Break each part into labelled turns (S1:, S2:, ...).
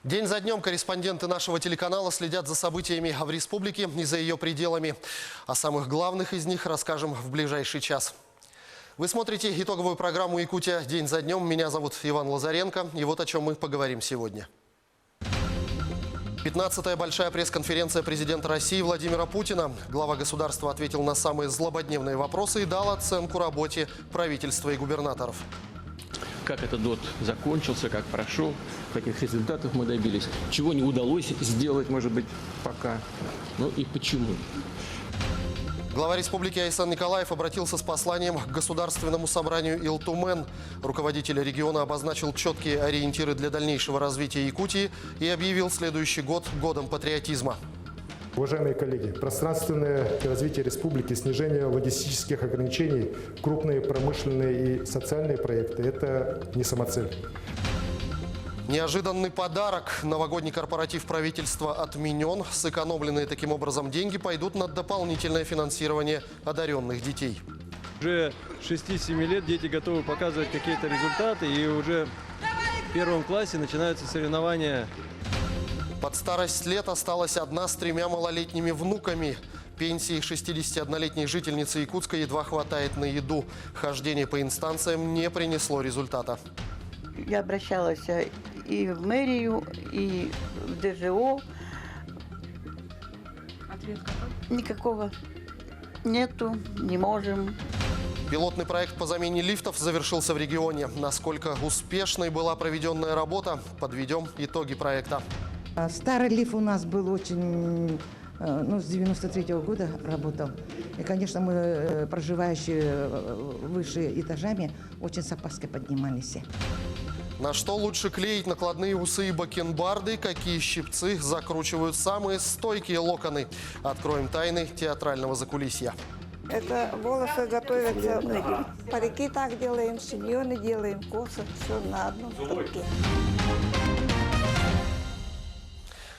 S1: День за днем корреспонденты нашего телеканала следят за событиями в республике и за ее пределами. О самых главных из них расскажем в ближайший час. Вы смотрите итоговую программу «Якутия. День за днем». Меня зовут Иван Лазаренко. И вот о чем мы поговорим сегодня. 15-я большая пресс-конференция президента России Владимира Путина. Глава государства ответил на самые злободневные вопросы и дал оценку работе правительства и губернаторов.
S2: Как этот год закончился, как прошел, каких результатов мы добились, чего не удалось сделать, может быть, пока, ну и почему.
S1: Глава республики Айсан Николаев обратился с посланием к Государственному собранию Илтумен. Руководитель региона обозначил четкие ориентиры для дальнейшего развития Якутии и объявил следующий год годом патриотизма.
S3: Уважаемые коллеги, пространственное развитие республики, снижение логистических ограничений, крупные промышленные и социальные проекты – это не самоцель.
S1: Неожиданный подарок. Новогодний корпоратив правительства отменен. Сэкономленные таким образом деньги пойдут на дополнительное финансирование одаренных детей.
S4: Уже 6-7 лет дети готовы показывать какие-то результаты, и уже в первом классе начинаются соревнования.
S1: Под старость лет осталась одна с 3 малолетними внуками. Пенсии 61-летней жительницы Якутска едва хватает на еду. Хождение по инстанциям не принесло результата.
S5: Я обращалась и в мэрию, и в ДЖО.
S6: Ответ какой?
S5: Никакого нету, не можем.
S1: Пилотный проект по замене лифтов завершился в регионе. Насколько успешной была проведенная работа, подведем итоги проекта.
S7: Старый лифт у нас был очень, с 93-го года работал. И, конечно, мы, проживающие выше этажами, очень с опаской поднимались.
S1: На что лучше клеить накладные усы и бакенбарды, какие щипцы закручивают самые стойкие локоны. Откроем тайны театрального закулисья.
S8: Это волосы готовятся, парики так делаем, шиньоны делаем, косы, все на одном станке.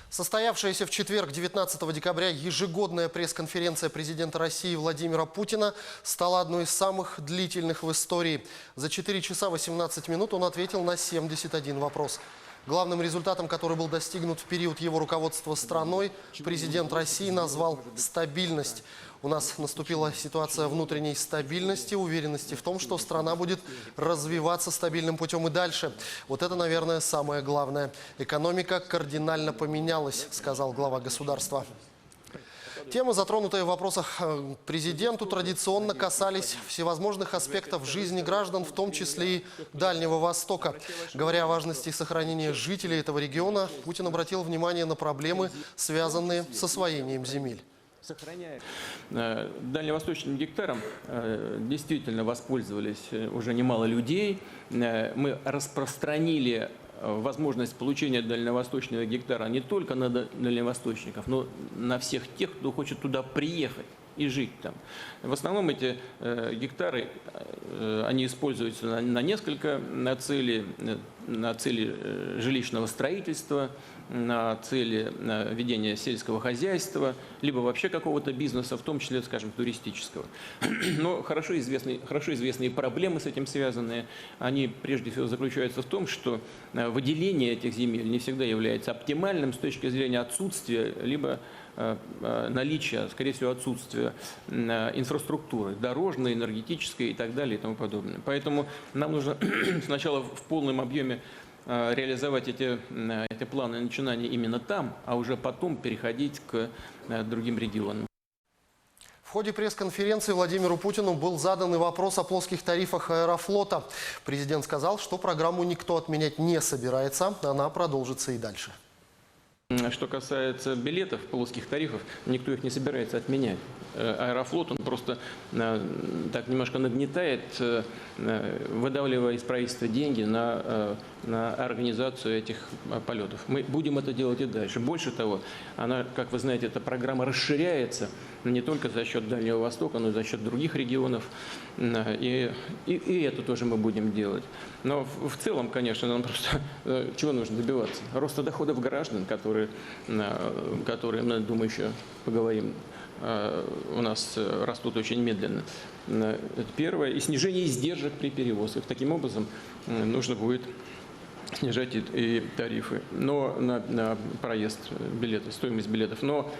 S1: Состоявшаяся в четверг, 19 декабря, ежегодная пресс-конференция президента России Владимира Путина стала одной из самых длительных в истории. За 4 часа 18 минут он ответил на 71 вопрос. Главным результатом, который был достигнут в период его руководства страной, президент России назвал стабильность. У нас наступила ситуация внутренней стабильности, уверенности в том, что страна будет развиваться стабильным путем и дальше. Вот это, наверное, самое главное. Экономика кардинально поменялась, сказал глава государства. Темы, затронутые в вопросах президенту, традиционно касались всевозможных аспектов жизни граждан, в том числе и Дальнего Востока. Говоря о важности сохранения жителей этого региона, Путин обратил внимание на проблемы, связанные с освоением земель.
S2: Дальневосточным гектаром действительно воспользовались уже немало людей. Мы распространили возможность получения дальневосточного гектара не только на дальневосточников, но на всех тех, кто хочет туда приехать и жить там. В основном эти гектары, они используются на несколько целей. На цели жилищного строительства, на цели ведения сельского хозяйства, либо вообще какого-то бизнеса, в том числе, скажем, туристического. Но хорошо известные проблемы с этим связанные, они прежде всего заключаются в том, что выделение этих земель не всегда является оптимальным с точки зрения отсутствия, либо наличия, скорее всего, отсутствия инфраструктуры, дорожной, энергетической и так далее и тому подобное. Поэтому нам нужно сначала в полном объеме реализовать эти планы начинания именно там, а уже потом переходить к другим регионам.
S1: В ходе пресс-конференции Владимиру Путину был задан и вопрос о плоских тарифах Аэрофлота. Президент сказал, что программу никто отменять не собирается, она продолжится и дальше.
S2: Что касается билетов, плоских тарифов, никто их не собирается отменять. Аэрофлот, он просто так немножко нагнетает, выдавливая из правительства деньги на организацию этих полетов. Мы будем это делать и дальше. Больше того, она, как вы знаете, эта программа расширяется не только за счет Дальнего Востока, но и за счет других регионов. И это тоже мы будем делать. Но в целом, конечно, нам просто чего нужно добиваться? Роста доходов граждан, которые мы, думаю, еще поговорим, у нас растут очень медленно. Это первое. И снижение издержек при перевозках. Таким образом, нужно будет снижать и тарифы, но на проезд, билеты, стоимость билетов. Но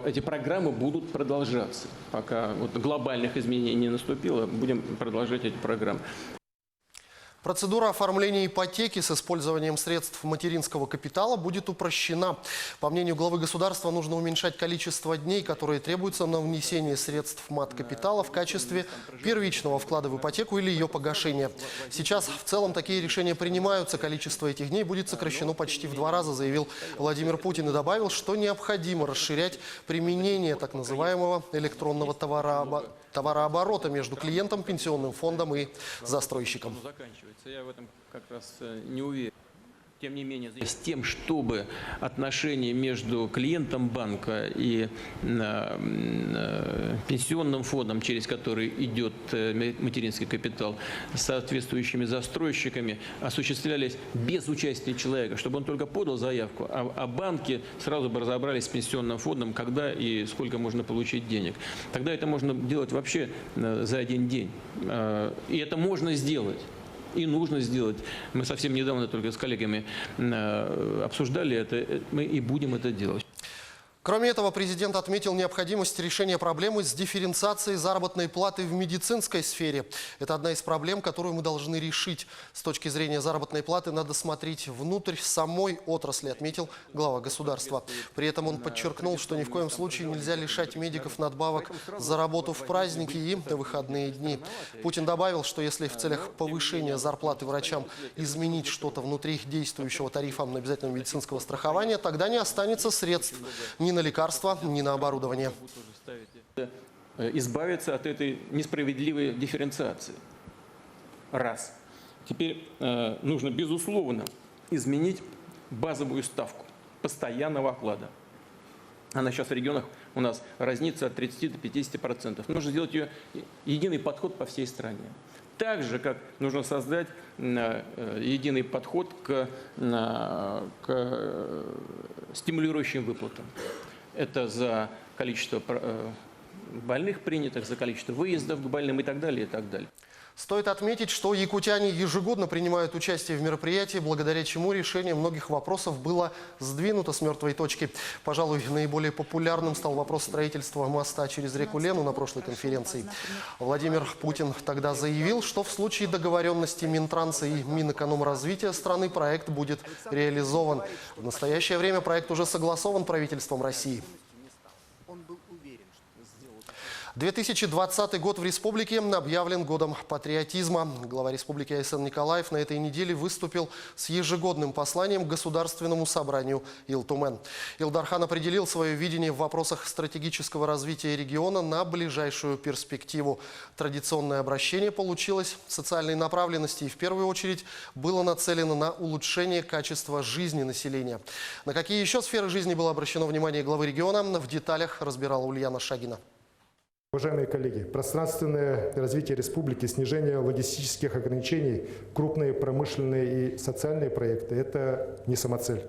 S2: эти программы будут продолжаться. Пока вот глобальных изменений не наступило, будем продолжать эти программы.
S1: Процедура оформления ипотеки с использованием средств материнского капитала будет упрощена. По мнению главы государства, нужно уменьшать количество дней, которые требуются на внесение средств мат-капитала в качестве первичного вклада в ипотеку или ее погашения. Сейчас в целом такие решения принимаются. Количество этих дней будет сокращено почти в 2 раза, заявил Владимир Путин и добавил, что необходимо расширять применение так называемого электронного товарооборота между клиентом, пенсионным фондом и застройщиком.
S2: Я в этом как раз не уверен. Тем не менее, с тем, чтобы отношения между клиентом банка и пенсионным фондом, через который идет материнский капитал, с соответствующими застройщиками, осуществлялись без участия человека, чтобы он только подал заявку, а банки сразу бы разобрались с пенсионным фондом, когда и сколько можно получить денег. Тогда это можно делать вообще за один день. И это можно сделать. И нужно сделать. Мы совсем недавно только с коллегами обсуждали это, мы и будем это делать.
S1: Кроме этого, президент отметил необходимость решения проблемы с дифференциацией заработной платы в медицинской сфере. Это одна из проблем, которую мы должны решить. С точки зрения заработной платы надо смотреть внутрь самой отрасли, отметил глава государства. При этом он подчеркнул, что ни в коем случае нельзя лишать медиков надбавок за работу в праздники и выходные дни. Путин добавил, что если в целях повышения зарплаты врачам изменить что-то внутри действующего тарифа на обязательного медицинского страхования, тогда не останется средств ни на лекарства, ни на оборудование.
S2: Избавиться от этой несправедливой дифференциации. Раз. Теперь нужно, безусловно, изменить базовую ставку постоянного оклада. Она сейчас в регионах у нас разнится от 30 до 50%. Нужно сделать ее единый подход по всей стране. Так же, как нужно создать единый подход к стимулирующим выплатам. Это за количество больных принятых, за количество выездов к больным и так далее, и так далее.
S1: Стоит отметить, что якутяне ежегодно принимают участие в мероприятии, благодаря чему решение многих вопросов было сдвинуто с мертвой точки. Пожалуй, наиболее популярным стал вопрос строительства моста через реку Лену на прошлой конференции. Владимир Путин тогда заявил, что в случае договоренности Минтранса и Минэкономразвития страны проект будет реализован. В настоящее время проект уже согласован правительством России. 2020 год в республике объявлен годом патриотизма. Глава республики Айсен Николаев на этой неделе выступил с ежегодным посланием к Государственному собранию Ил-Тумен. Илдархан определил свое видение в вопросах стратегического развития региона на ближайшую перспективу. Традиционное обращение получилось социальной направленности и в первую очередь было нацелено на улучшение качества жизни населения. На какие еще сферы жизни было обращено внимание главы региона, в деталях разбирала Ульяна Шагина.
S3: Уважаемые коллеги, пространственное развитие республики, снижение логистических ограничений, крупные промышленные и социальные проекты – это не самоцель.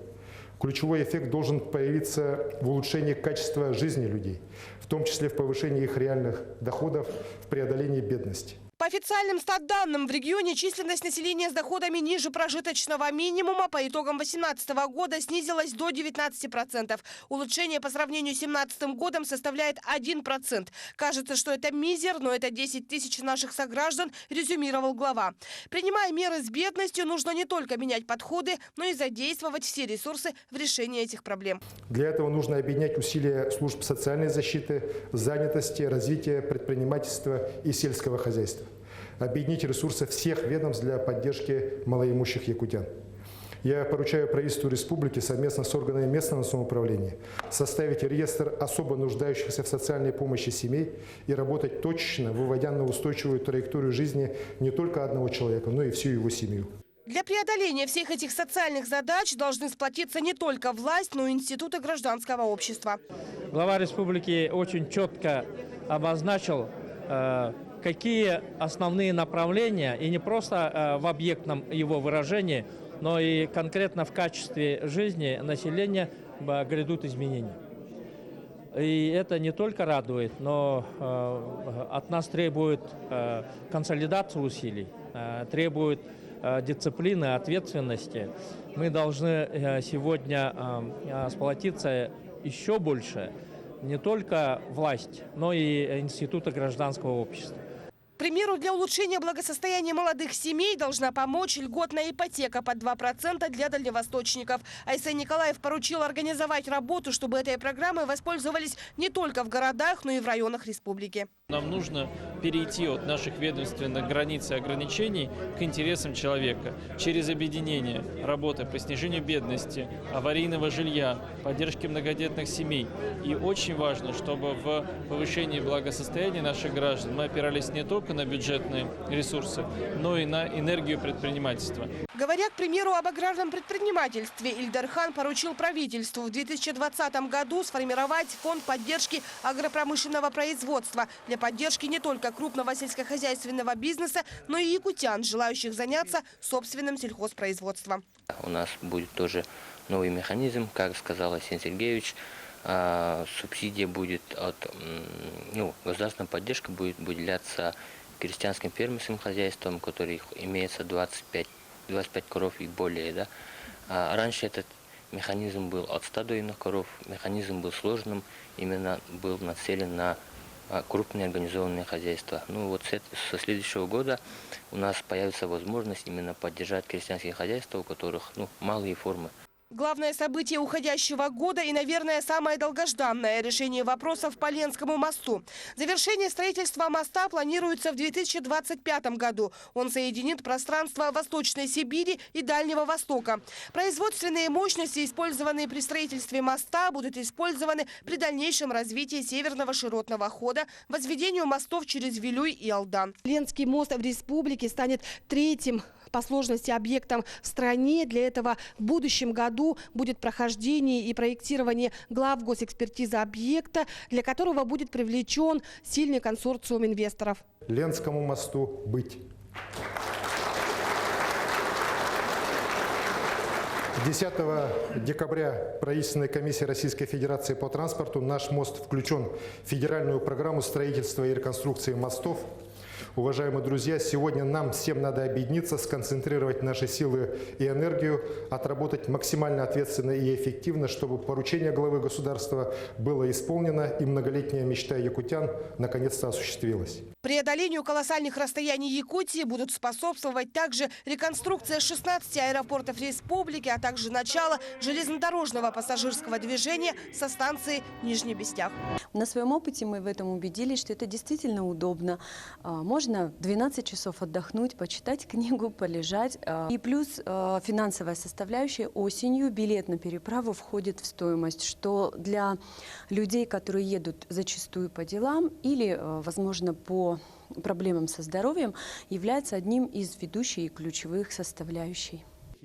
S3: Ключевой эффект должен появиться в улучшении качества жизни людей, в том числе в повышении их реальных доходов, в преодолении бедности.
S6: По официальным статданным в регионе численность населения с доходами ниже прожиточного минимума по итогам 2018 года снизилась до 19%. Улучшение по сравнению с 2017 годом составляет 1%. Кажется, что это мизер, но это 10 тысяч наших сограждан, резюмировал глава. Принимая меры с бедностью, нужно не только менять подходы, но и задействовать все ресурсы в решении этих проблем.
S3: Для этого нужно объединять усилия служб социальной защиты, занятости, развития предпринимательства и сельского хозяйства. Объединить ресурсы всех ведомств для поддержки малоимущих якутян. Я поручаю правительству республики совместно с органами местного самоуправления составить реестр особо нуждающихся в социальной помощи семей и работать точечно, выводя на устойчивую траекторию жизни не только одного человека, но и всю его семью.
S6: Для преодоления всех этих социальных задач должны сплотиться не только власть, но и институты гражданского общества.
S9: Глава республики очень четко обозначил, какие основные направления, и не просто в объектном его выражении, но и конкретно в качестве жизни населения грядут изменения. И это не только радует, но от нас требует консолидации усилий, требует дисциплины, ответственности. Мы должны сегодня сплотиться еще больше, не только власть, но и институты гражданского общества.
S6: К примеру, для улучшения благосостояния молодых семей должна помочь льготная ипотека под 2% для дальневосточников. Айсен Николаев поручил организовать работу, чтобы этой программой воспользовались не только в городах, но и в районах республики.
S10: Нам нужно перейти от наших ведомственных границ и ограничений к интересам человека через объединение работы по снижению бедности, аварийного жилья, поддержки многодетных семей. И очень важно, чтобы в повышении благосостояния наших граждан мы опирались не только на бюджетные ресурсы, но и на энергию предпринимательства.
S6: Говоря, к примеру, об аграрном предпринимательстве, Ильдархан поручил правительству в 2020 году сформировать фонд поддержки агропромышленного производства для поддержки не только крупного сельскохозяйственного бизнеса, но и якутян, желающих заняться собственным сельхозпроизводством.
S11: У нас будет тоже новый механизм, как сказал Арсений Сергеевич. Субсидия будет государственная поддержка будет выделяться крестьянским фермерским хозяйствам, у которых имеется 25 коров и более. Да? Раньше этот механизм был от 100 доенных коров, механизм был сложным, именно был нацелен на крупные организованные хозяйства. Со следующего года у нас появится возможность именно поддержать крестьянские хозяйства, у которых малые формы.
S6: Главное событие уходящего года и, наверное, самое долгожданное – решение вопросов по Ленскому мосту. Завершение строительства моста планируется в 2025 году. Он соединит пространство Восточной Сибири и Дальнего Востока. Производственные мощности, использованные при строительстве моста, будут использованы при дальнейшем развитии Северного широтного хода, возведению мостов через Вилюй и Алдан. Ленский мост в республике станет третьим по сложности объектом в стране. Для этого в будущем году будет прохождение и проектирование глав госэкспертизы объекта, для которого будет привлечен сильный консорциум инвесторов.
S3: Ленскому мосту быть. 10 декабря правительственной комиссии Российской Федерации по транспорту наш мост включен в федеральную программу строительства и реконструкции мостов. Уважаемые друзья, сегодня нам всем надо объединиться, сконцентрировать наши силы и энергию, отработать максимально ответственно и эффективно, чтобы поручение главы государства было исполнено и многолетняя мечта якутян наконец-то осуществилась.
S6: Преодолению колоссальных расстояний Якутии будут способствовать также реконструкция 16 аэропортов республики, а также начало железнодорожного пассажирского движения со станции Нижний Бестях.
S12: На своем опыте мы в этом убедились, что это действительно удобно. Можно 12 часов отдохнуть, почитать книгу, полежать. И плюс финансовая составляющая. Осенью билет на переправу входит в стоимость, что для людей, которые едут зачастую по делам или, возможно, по проблемам со здоровьем, является одним из ведущих и ключевых составляющих.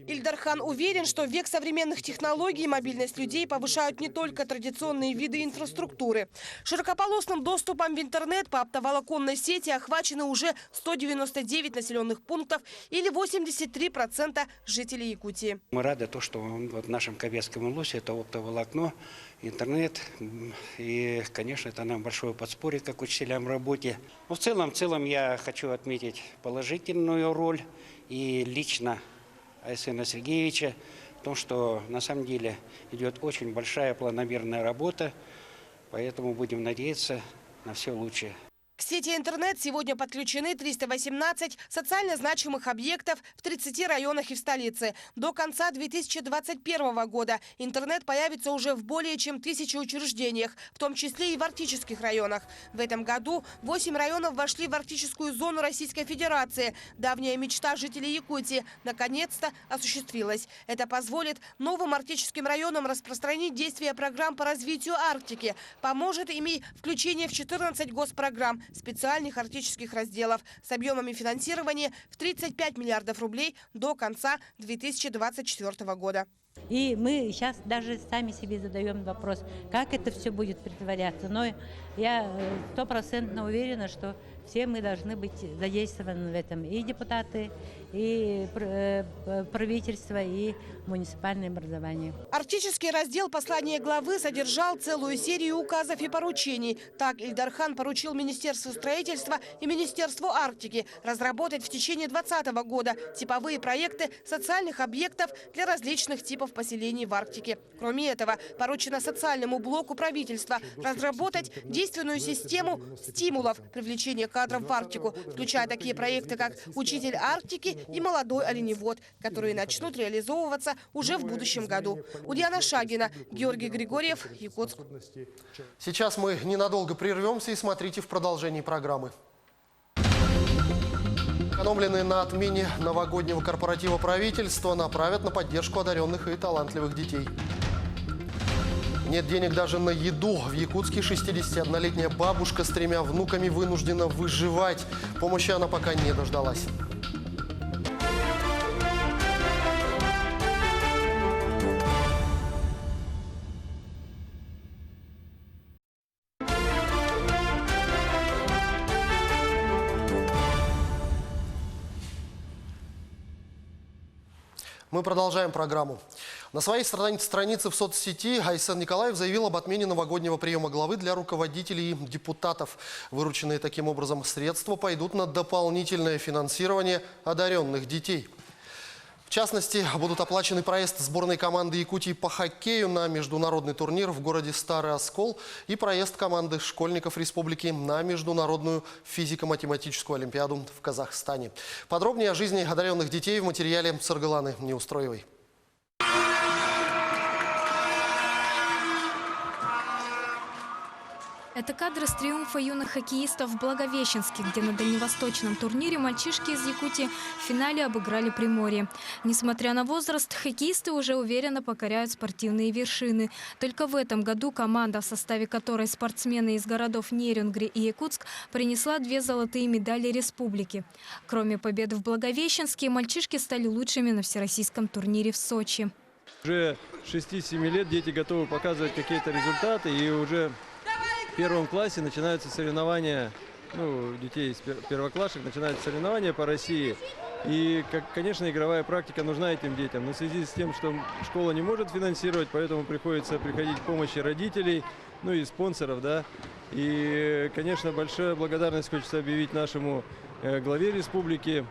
S6: Ильдархан уверен, что в век современных технологий мобильность людей повышают не только традиционные виды инфраструктуры. Широкополосным доступом в интернет по оптоволоконной сети охвачены уже 199 населенных пунктов или 83% жителей Якутии.
S13: Мы рады, что в нашем Кобельском улусе это оптоволокно, интернет. И, конечно, это нам большое подспорье, как учителям в работе. Но в целом я хочу отметить положительную роль и лично Арсения Сергеевича в том, что на самом деле идет очень большая планомерная работа, поэтому будем надеяться на все лучшее.
S6: К сети интернет сегодня подключены 318 социально значимых объектов в 30 районах и в столице. До конца 2021 года интернет появится уже в более чем 1000 учреждениях, в том числе и в арктических районах. В этом году 8 районов вошли в арктическую зону Российской Федерации. Давняя мечта жителей Якутии наконец-то осуществилась. Это позволит новым арктическим районам распространить действия программ по развитию Арктики. Поможет им и включение в 14 госпрограмм специальных арктических разделов с объемами финансирования в 35 миллиардов рублей до конца 2024 года.
S14: И мы сейчас даже сами себе задаем вопрос, как это все будет притворяться. Но я 100% уверена, что все мы должны быть задействованы в этом. И депутаты, и правительство, и муниципальное образование.
S6: Арктический раздел послания главы содержал целую серию указов и поручений. Так Ильдархан поручил Министерству строительства и Министерству Арктики разработать в течение 2020 года типовые проекты социальных объектов для различных типов поселений в Арктике. Кроме этого, поручено социальному блоку правительства разработать действенную систему стимулов привлечения кадров в Арктику, включая такие проекты, как «Учитель Арктики» и «Молодой оленевод», которые начнут реализовываться уже в будущем году. Ульяна Шагина, Георгий Григорьев, Якутск.
S1: Сейчас мы ненадолго прервемся и смотрите в продолжении программы. Экономленные на отмене новогоднего корпоратива правительства направят на поддержку одаренных и талантливых детей. Нет денег даже на еду. В Якутске 61-летняя бабушка с 3 внуками вынуждена выживать. Помощи она пока не дождалась. Мы продолжаем программу. На своей странице в соцсети Айсен Николаев заявил об отмене новогоднего приема главы для руководителей и депутатов. Вырученные таким образом средства пойдут на дополнительное финансирование одаренных детей. В частности, будут оплачены проезд сборной команды Якутии по хоккею на международный турнир в городе Старый Оскол и проезд команды школьников республики на международную физико-математическую олимпиаду в Казахстане. Подробнее о жизни одаренных детей в материале Саргаланы Неустроевой.
S15: Это кадры с триумфа юных хоккеистов в Благовещенске, где на дальневосточном турнире мальчишки из Якутии в финале обыграли Приморье. Несмотря на возраст, хоккеисты уже уверенно покоряют спортивные вершины. Только в этом году команда, в составе которой спортсмены из городов Нерюнгри и Якутск, принесла 2 золотые медали республики. Кроме побед в Благовещенске, мальчишки стали лучшими на всероссийском турнире в Сочи.
S4: Уже 6-7 лет дети готовы показывать какие-то результаты, и уже в 1 классе начинаются соревнования, детей из первоклассных начинаются соревнования по России. И, конечно, игровая практика нужна этим детям. Но в связи с тем, что школа не может финансировать, поэтому приходится приходить к помощи родителей, и спонсоров, да. И, конечно, большая благодарность хочется объявить нашему главе республики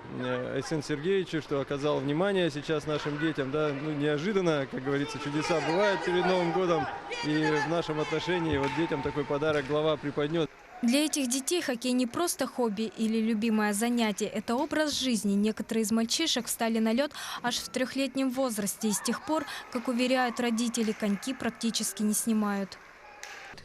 S4: Айсену Сергеевичу, что оказал внимание сейчас нашим детям, да, неожиданно, как говорится, чудеса бывают перед Новым годом, и в нашем отношении детям такой подарок глава преподнес.
S15: Для этих детей хоккей не просто хобби или любимое занятие, это образ жизни. Некоторые из мальчишек встали на лед аж в 3-летнем возрасте, и с тех пор, как уверяют родители, коньки практически не снимают.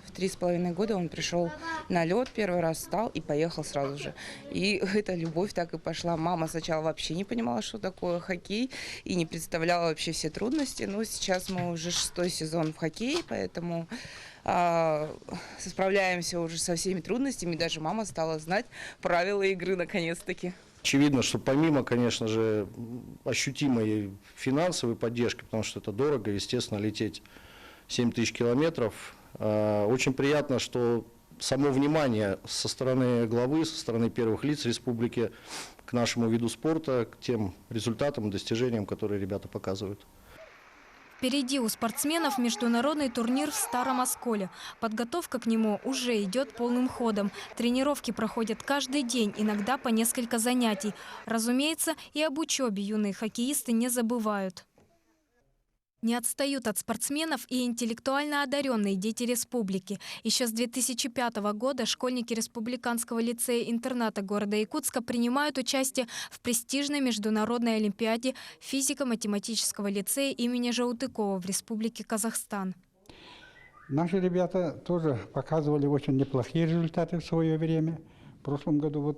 S16: В 3,5 года он пришел на лед, первый раз встал и поехал сразу же. И эта любовь так и пошла. Мама сначала вообще не понимала, что такое хоккей, и не представляла вообще все трудности. Но сейчас мы уже 6-й сезон в хоккее, поэтому справляемся уже со всеми трудностями. Даже мама стала знать правила игры наконец-таки.
S17: Очевидно, что помимо, конечно же, ощутимой финансовой поддержки, потому что это дорого, естественно, лететь 7000 километров, очень приятно, что само внимание со стороны главы, со стороны первых лиц республики к нашему виду спорта, к тем результатам и достижениям, которые ребята показывают.
S15: Впереди у спортсменов международный турнир в Старом Осколе. Подготовка к нему уже идет полным ходом. Тренировки проходят каждый день, иногда по несколько занятий. Разумеется, и об учебе юные хоккеисты не забывают. Не отстают от спортсменов и интеллектуально одаренные дети республики. Еще с 2005 года школьники Республиканского лицея-интерната города Якутска принимают участие в престижной международной олимпиаде физико-математического лицея имени Жаутыкова в Республике Казахстан.
S18: Наши ребята тоже показывали очень неплохие результаты в свое время. В прошлом году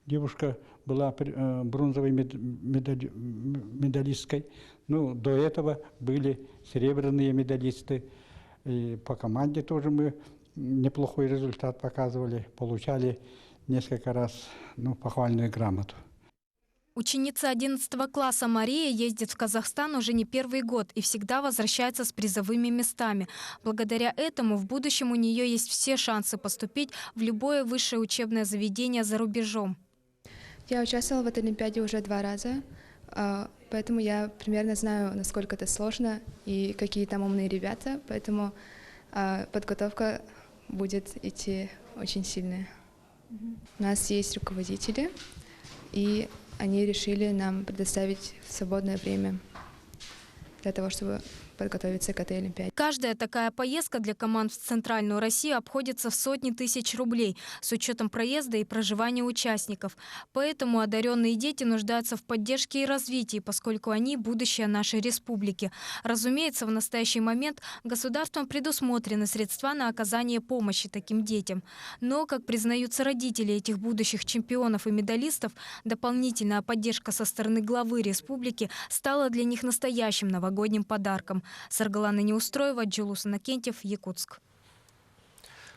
S18: девушка была бронзовой медалисткой. До этого были серебряные медалисты. И по команде тоже мы неплохой результат показывали. Получали несколько раз похвальную грамоту.
S15: Ученица 11 класса Мария ездит в Казахстан уже не первый год и всегда возвращается с призовыми местами. Благодаря этому в будущем у нее есть все шансы поступить в любое высшее учебное заведение за рубежом.
S19: Я участвовала в этой Олимпиаде уже 2 раза, поэтому я примерно знаю, насколько это сложно и какие там умные ребята, поэтому подготовка будет идти очень сильная. У нас есть руководители, и они решили нам предоставить свободное время для того, чтобы подготовиться к этой Олимпиаде.
S15: Каждая такая поездка для команд в Центральную Россию обходится в сотни тысяч рублей с учетом проезда и проживания участников. Поэтому одаренные дети нуждаются в поддержке и развитии, поскольку они – будущее нашей республики. Разумеется, в настоящий момент государством предусмотрены средства на оказание помощи таким детям. Но, как признаются родители этих будущих чемпионов и медалистов, дополнительная поддержка со стороны главы республики стала для них настоящим новогодним подарком. Саргалана Неустроева, Джулус Иннокентьев, Якутск.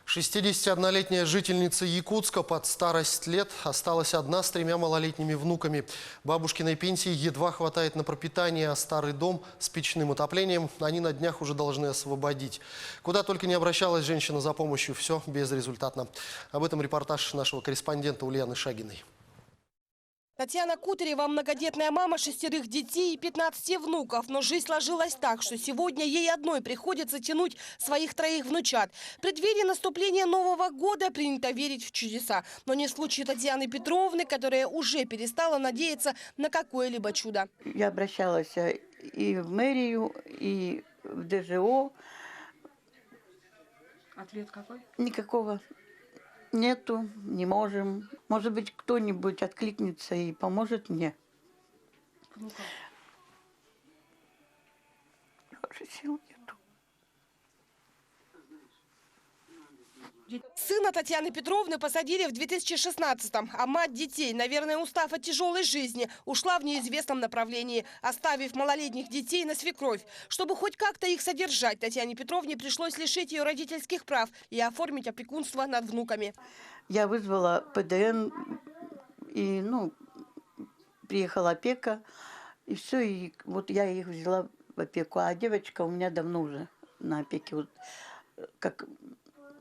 S1: 61-летняя жительница Якутска под старость лет осталась одна с 3 малолетними внуками. Бабушкиной пенсии едва хватает на пропитание, а старый дом с печным отоплением они на днях уже должны освободить. Куда только не обращалась женщина за помощью, все безрезультатно. Об этом репортаж нашего корреспондента Ульяны Шагиной.
S6: Татьяна Кутарева – многодетная мама 6 детей и 15 внуков. Но жизнь сложилась так, что сегодня ей одной приходится тянуть своих 3 внучат. В преддверии наступления Нового года принято верить в чудеса. Но не в случае Татьяны Петровны, которая уже перестала надеяться на какое-либо чудо.
S5: Я обращалась и в мэрию, и в ДЖО.
S6: Ответ какой?
S5: Никакого. Нету, не можем. Может быть, кто-нибудь откликнется и поможет мне. Уже сил нету.
S6: Сына Татьяны Петровны посадили в 2016-м, а мать детей, наверное, устав от тяжелой жизни, ушла в неизвестном направлении, оставив малолетних детей на свекровь. Чтобы хоть как-то их содержать, Татьяне Петровне пришлось лишить ее родительских прав и оформить опекунство над внуками.
S5: Я вызвала ПДН, и, приехала опека, и все, и вот я их взяла в опеку. А девочка у меня давно уже на опеке. Вот как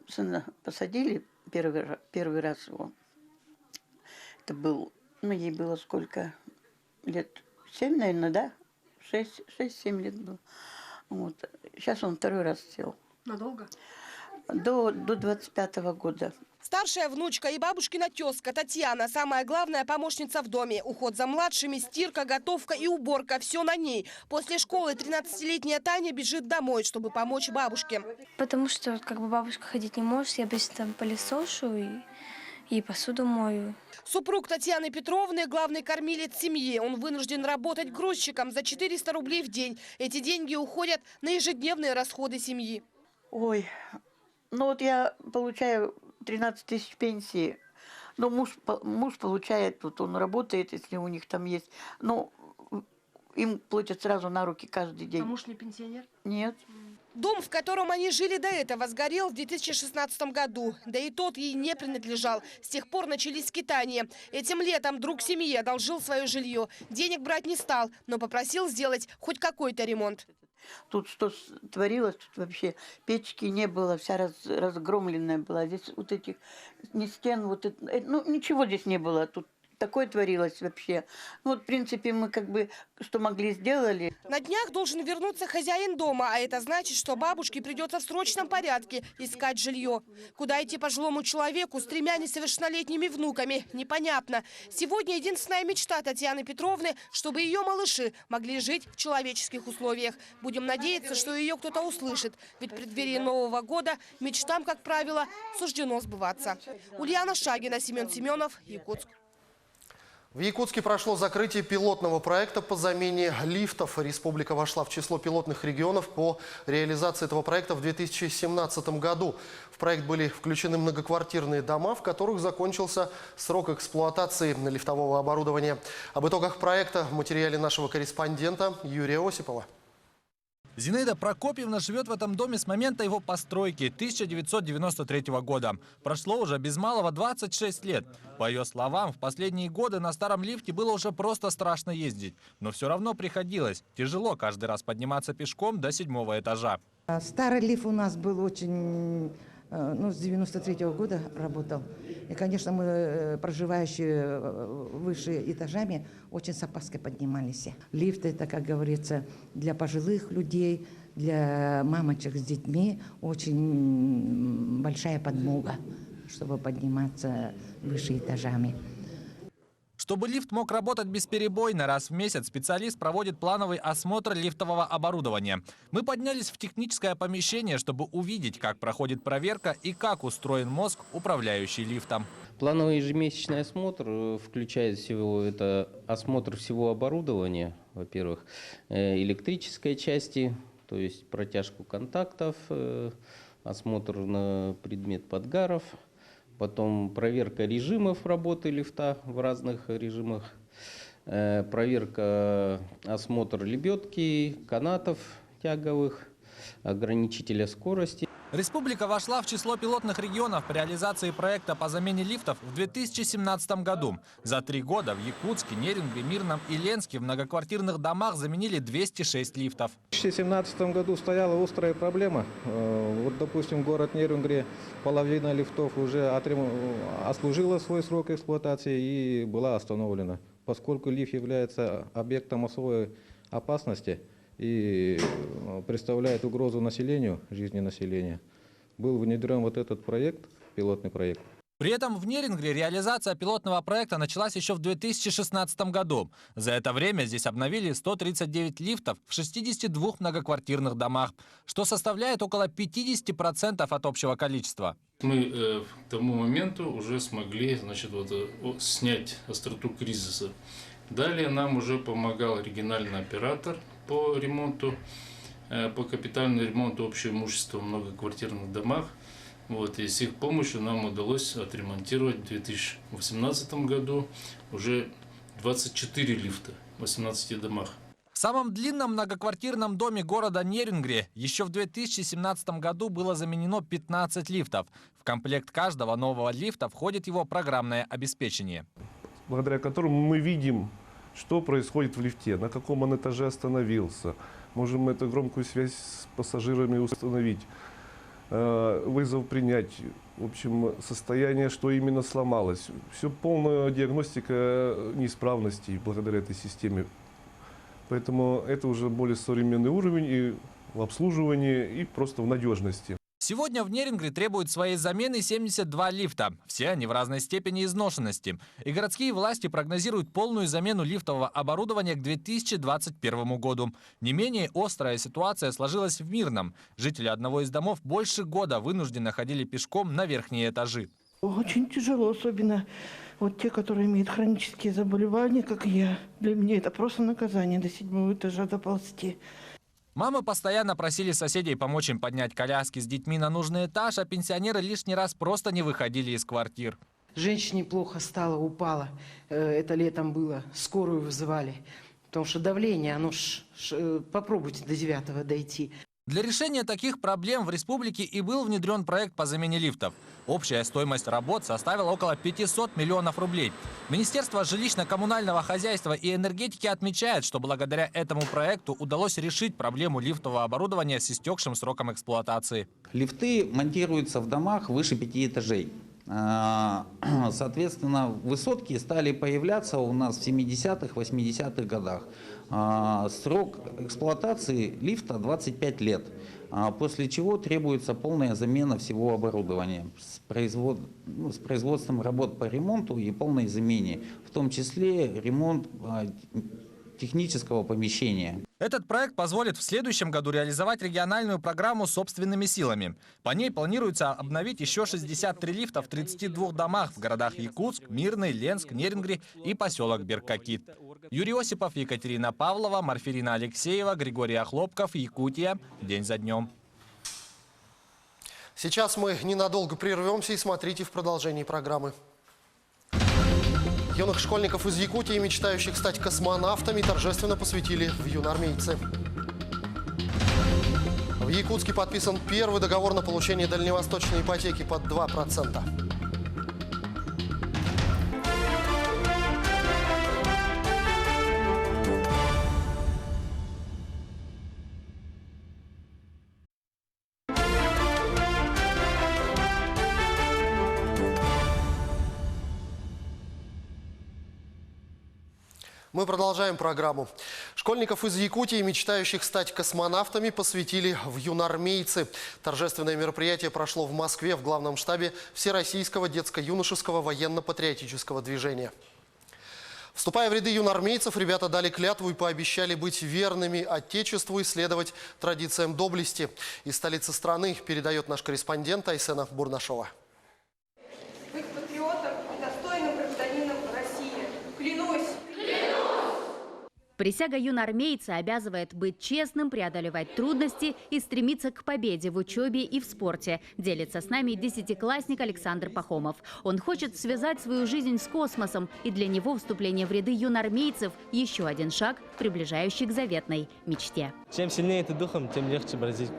S5: сына посадили первый раз его. Это был, ей было сколько? Лет 7, наверное, да? 6-7 лет было. Вот. Сейчас он 2 раз сел.
S6: Надолго?
S5: До 25-го года.
S6: Старшая внучка и бабушкина тезка Татьяна – самая главная помощница в доме. Уход за младшими, стирка, готовка и уборка – все на ней. После школы 13-летняя Таня бежит домой, чтобы помочь бабушке.
S20: Потому что бабушка ходить не может, я обычно там пылесошу и посуду мою.
S6: Супруг Татьяны Петровны – главный кормилец семьи. Он вынужден работать грузчиком за 400 рублей в день. Эти деньги уходят на ежедневные расходы семьи.
S5: Ой, я получаю 13 тысяч пенсии. Но муж получает, он работает, если у них там есть. Им платят сразу на руки каждый день.
S6: А муж не пенсионер?
S5: Нет.
S6: Дом, в котором они жили до этого, сгорел в 2016 году. Да и тот ей не принадлежал. С тех пор начались скитания. Этим летом друг семьи одолжил свое жилье. Денег брать не стал, но попросил сделать хоть какой-то ремонт.
S5: Тут что творилось, тут вообще печки не было, вся разгромленная была. Здесь вот этих ни стен, ничего здесь не было. Тут такое творилось вообще. В принципе, мы что могли, сделали.
S6: На днях должен вернуться хозяин дома, а это значит, что бабушке придется в срочном порядке искать жилье. Куда идти пожилому человеку с 3 несовершеннолетними внуками, непонятно. Сегодня единственная мечта Татьяны Петровны, чтобы ее малыши могли жить в человеческих условиях. Будем надеяться, что ее кто-то услышит. Ведь в преддверии Нового года мечтам, как правило, суждено сбываться. Ульяна Шагина, Семен Семенов, Якутск.
S1: В Якутске прошло закрытие пилотного проекта по замене лифтов. Республика вошла в число пилотных регионов по реализации этого проекта в 2017 году. В проект были включены многоквартирные дома, в которых закончился срок эксплуатации лифтового оборудования. Об итогах проекта в материале нашего корреспондента Юрия Осипова.
S21: Зинаида Прокопьевна живет в этом доме с момента его постройки 1993 года. Прошло уже без малого 26 лет. По ее словам, в последние годы на старом лифте было уже просто страшно ездить. Но все равно приходилось. Тяжело каждый раз подниматься пешком до 7-го этажа.
S7: Старый лифт у нас был очень с 93-го года работал. И, конечно, мы, проживающие выше этажами, очень с опаской поднимались. Лифт — это, как говорится, для пожилых людей, для мамочек с детьми очень большая подмога, чтобы подниматься выше этажами.
S21: Чтобы лифт мог работать бесперебойно, раз в месяц специалист проводит плановый осмотр лифтового оборудования. Мы поднялись в техническое помещение, чтобы увидеть, как проходит проверка и как устроен мозг, управляющий лифтом.
S8: Плановый ежемесячный осмотр включает это осмотр всего оборудования, во-первых, электрической части, то есть протяжку контактов, осмотр на предмет подгаров. Потом проверка режимов работы лифта в разных режимах, проверка, осмотр лебедки, канатов тяговых, ограничителя скорости.
S21: Республика вошла в число пилотных регионов по реализации проекта по замене лифтов в 2017 году. За 3 года в Якутске, Нерюнгри, Мирном и Ленске в многоквартирных домах заменили 206 лифтов.
S22: В 2017 году стояла острая проблема. Вот, допустим, город Нерюнгри, половина лифтов уже отслужила свой срок эксплуатации и была остановлена. Поскольку лифт является объектом особой опасности и представляет угрозу населению, жизни населения, был внедрен вот этот проект, пилотный проект.
S21: При этом в Нерюнгри реализация пилотного проекта началась еще в 2016 году. За это время здесь обновили 139 лифтов в 62 многоквартирных домах, что составляет около 50% от общего количества.
S23: Мы к тому моменту уже смогли, снять остроту кризиса. Далее нам уже помогал региональный оператор по ремонту, по капитальному ремонту общего имущества в многоквартирных домах. И с их помощью нам удалось отремонтировать в 2018 году уже 24 лифта в 18 домах.
S21: В самом длинном многоквартирном доме города Нерюнгри еще в 2017 году было заменено 15 лифтов. В комплект каждого нового лифта входит его программное обеспечение,
S24: благодаря которому мы видим, что происходит в лифте, на каком он этаже остановился. Можем эту громкую связь с пассажирами установить, вызов принять, в общем, состояние, что именно сломалось. Все полная диагностика неисправностей благодаря этой системе. Поэтому это уже более современный уровень и в обслуживании, и просто в надежности.
S21: Сегодня в Нерюнгри требуют своей замены 72 лифта. Все они в разной степени изношенности. И городские власти прогнозируют полную замену лифтового оборудования к 2021 году. Не менее острая ситуация сложилась в Мирном. Жители одного из домов больше года вынуждены ходили пешком на верхние этажи.
S25: Очень тяжело, особенно вот те, которые имеют хронические заболевания, как я. Для меня это просто наказание до 7-го этажа доползти.
S21: Мамы постоянно просили соседей помочь им поднять коляски с детьми на нужный этаж, а пенсионеры лишний раз просто не выходили из квартир.
S26: Женщине плохо стало, упала. Это летом было. Скорую вызывали. Потому что давление, попробуйте до 9-го дойти.
S21: Для решения таких проблем в республике и был внедрен проект по замене лифтов. Общая стоимость работ составила около 500 миллионов рублей. Министерство жилищно-коммунального хозяйства и энергетики отмечает, что благодаря этому проекту удалось решить проблему лифтового оборудования с истекшим сроком эксплуатации.
S27: Лифты монтируются в домах выше 5 этажей. Соответственно, высотки стали появляться у нас в 70-х, 80-х годах. Срок эксплуатации лифта 25 лет, после чего требуется полная замена всего оборудования с производством работ по ремонту и полной замене, в том числе ремонт технического помещения.
S21: Этот проект позволит в следующем году реализовать региональную программу собственными силами. По ней планируется обновить еще 63 лифта в 32 домах в городах Якутск, Мирный, Ленск, Нерюнгри и поселок Беркакит. Юрий Осипов, Екатерина Павлова, Марфирина Алексеева, Григорий Охлопков, Якутия. День за днем.
S1: Сейчас мы ненадолго прервемся и смотрите в продолжении программы. Юных школьников из Якутии, мечтающих стать космонавтами, торжественно посвятили в юноармейцы. В Якутске подписан первый договор на получение дальневосточной ипотеки под 2%. Мы продолжаем программу. Школьников из Якутии, мечтающих стать космонавтами, посвятили в юноармейцы. Торжественное мероприятие прошло в Москве в главном штабе Всероссийского детско-юношеского военно-патриотического движения. Вступая в ряды юноармейцев, ребята дали клятву и пообещали быть верными Отечеству и следовать традициям доблести. Из столицы страны передает наш корреспондент Айсена Бурнашова.
S2: Быть патриотом и достойным гражданином России. Клянусь!
S3: Присяга юноармейца обязывает быть честным, преодолевать трудности и стремиться к победе в учебе и в спорте, делится с нами 10-классник Александр Пахомов. Он хочет связать свою жизнь с космосом, и для него вступление в ряды юноармейцев – еще один шаг, приближающий к заветной мечте.
S9: Чем сильнее ты духом, тем легче бороздить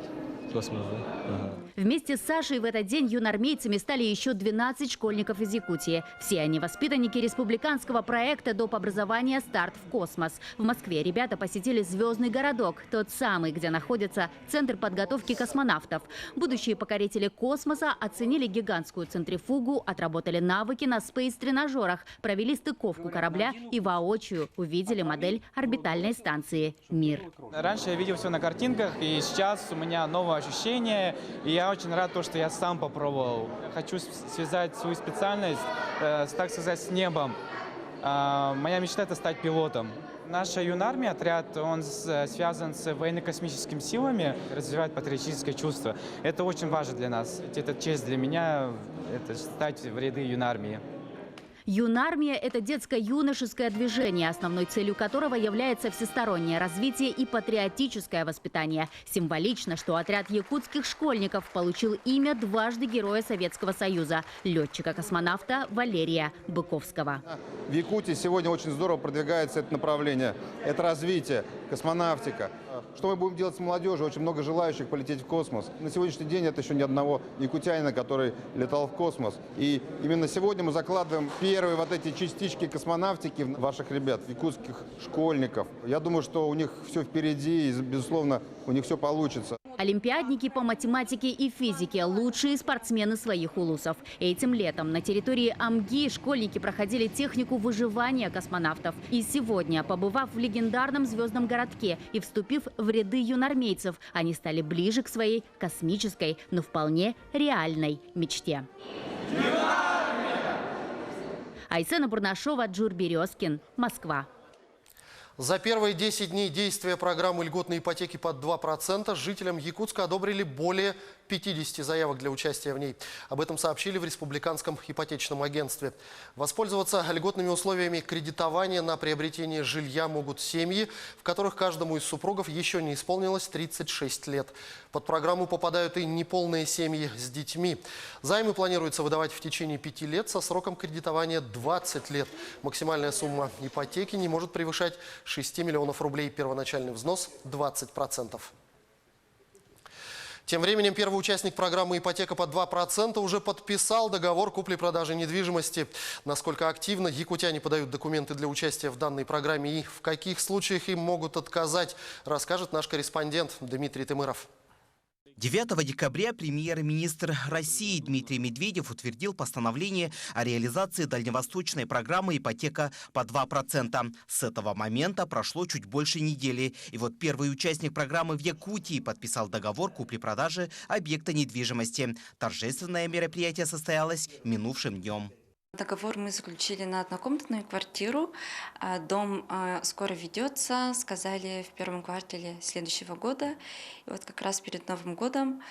S9: космос. Да?
S3: Вместе с Сашей в этот день юноармейцами стали еще 12 школьников из Якутии. Все они воспитанники республиканского проекта доп. Образования «Старт в космос». В Москве ребята посетили звездный городок, тот самый, где находится Центр подготовки космонавтов. Будущие покорители космоса оценили гигантскую центрифугу, отработали навыки на спейс-тренажерах, провели стыковку корабля и воочию увидели модель орбитальной станции «Мир».
S10: Раньше я видел все на картинках, и сейчас у меня новое ощущение, и я очень рад, что я сам попробовал. Хочу связать свою специальность, так сказать, с небом. Моя мечта – это стать пилотом. Наша юнармия, отряд, он связан с военно-космическими силами, развивает патриотическое чувство. Это очень важно для нас. Это честь для меня, это стать в ряды юнармии.
S3: Юнармия – это детско-юношеское движение, основной целью которого является всестороннее развитие и патриотическое воспитание. Символично, что отряд якутских школьников получил имя дважды Героя Советского Союза – летчика-космонавта Валерия Быковского.
S11: В Якутии сегодня очень здорово продвигается это направление. Это развитие, космонавтика. Что мы будем делать с молодежью? Очень много желающих полететь в космос. На сегодняшний день это еще ни одного якутянина, который летал в космос. И именно сегодня мы закладываем первые вот эти частички космонавтики в ваших ребят, якутских школьников. Я думаю, что у них все впереди, и, безусловно, у них все получится.
S3: Олимпиадники по математике и физике – лучшие спортсмены своих улусов. Этим летом на территории Амги школьники проходили технику выживания космонавтов. И сегодня, побывав в легендарном звездном городке и вступив в ряды юноармейцев, они стали ближе к своей космической, но вполне реальной мечте. Айсена Бурнашова, Джур Березкин, Москва.
S1: За первые 10 дней действия программы льготной ипотеки под 2% жителям Якутска одобрили более 50 заявок для участия в ней. Об этом сообщили в Республиканском ипотечном агентстве. Воспользоваться льготными условиями кредитования на приобретение жилья могут семьи, в которых каждому из супругов еще не исполнилось 36 лет. Под программу попадают и неполные семьи с детьми. Займы планируется выдавать в течение 5 лет со сроком кредитования 20 лет. Максимальная сумма ипотеки не может превышать 6 миллионов рублей. Первоначальный взнос 20%. Тем временем первый участник программы «Ипотека под 2% уже подписал договор купли-продажи недвижимости. Насколько активно якутяне подают документы для участия в данной программе и в каких случаях им могут отказать, расскажет наш корреспондент Дмитрий Тымыров.
S12: 9 декабря премьер-министр России Дмитрий Медведев утвердил постановление о реализации дальневосточной программы «Ипотека по 2%». С этого момента прошло чуть больше недели. И вот первый участник программы в Якутии подписал договор купли-продажи объекта недвижимости. Торжественное мероприятие состоялось минувшим днем.
S13: Договор мы заключили на однокомнатную квартиру. Дом скоро ведется, сказали, в первом квартале следующего года. И вот как раз перед Новым годом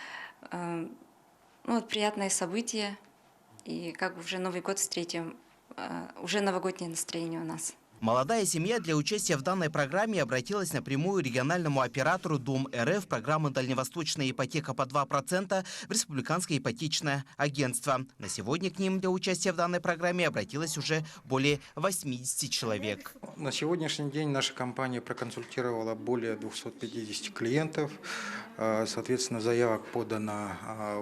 S13: вот приятное событие. И как бы уже Новый год встретим, уже новогоднее настроение у нас.
S12: Молодая семья для участия в данной программе обратилась напрямую региональному оператору Дом РФ программы «Дальневосточная ипотека по 2% в Республиканское ипотечное агентство. На сегодня к ним для участия в данной программе обратилось уже более 80 человек.
S28: На сегодняшний день наша компания проконсультировала более 250 клиентов. Соответственно, заявок подано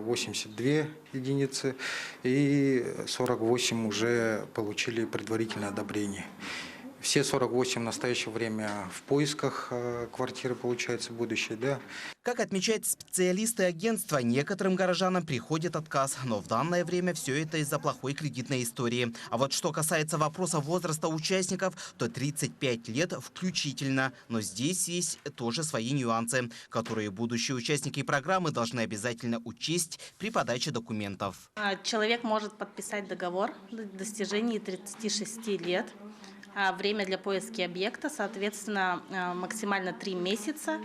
S28: 82 единицы и 48 уже получили предварительное одобрение. Все 48 в настоящее время в поисках квартиры, получается, будущей, да.
S12: Как отмечают специалисты агентства, некоторым горожанам приходит отказ, но в данное время все это из-за плохой кредитной истории. А вот что касается вопроса возраста участников, то 35 лет включительно. Но здесь есть тоже свои нюансы, которые будущие участники программы должны обязательно учесть при подаче документов.
S4: Человек может подписать договор до достижения 36 лет. Время для поиска объекта, соответственно, максимально 3 месяца.